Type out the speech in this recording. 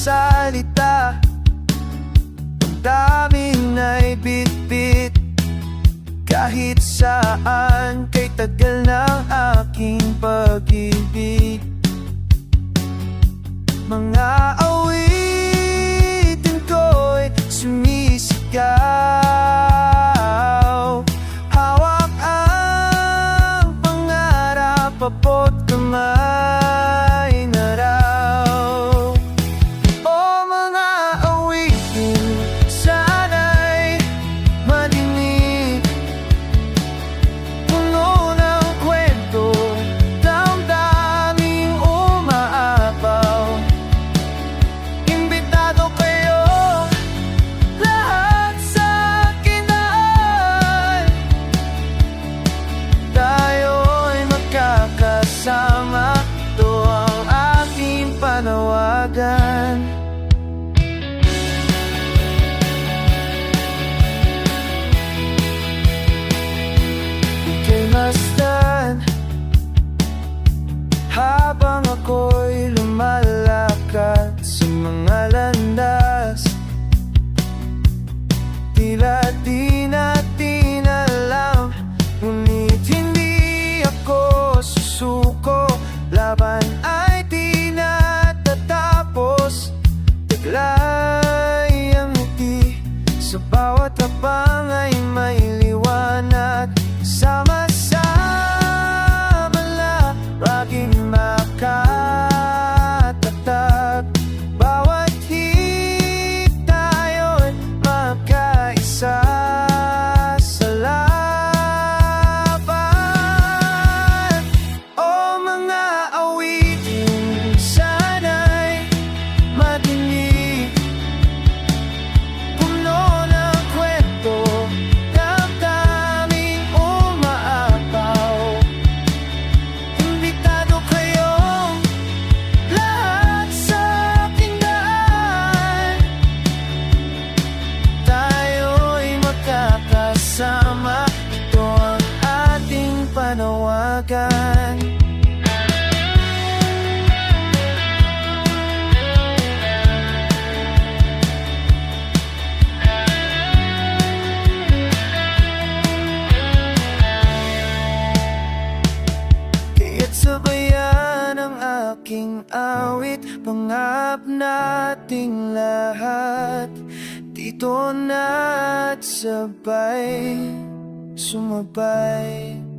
salita, daming naibitbit. Kahit saan kay tagal ng aking pag-ibig. Mga awitin ko'y sumisigaw, hawak ang pangarap, abot kamay na raw. O mga awitin, sana'y madinig, puno ng kwento, damdaming umaapaw. Imbitado kayo lahat sa kinaan, tayo'y magkakasama, ito ang aking panawagan. Ika'y masdan habang ako'y lumalakad sa mga landas. Tila di natin alam, ngunit hindi ako susuko. Laban ay di natatapos, taglay ang ngiti, sa bawat labang ay may liwanag. Sama-sama laging makatatag, bawat hit tayo'y magkaisa sa laban. O mga awitin, sana'y madinig, puno ng kwento, damdaming umaapaw. Imbitado kayong lahat sa tindahan, tayo'y magkakasama, ito ang ating panawagan. Kaya't sabayan ang aking awit, pangab nating lahat, dito na't sabay sumabay.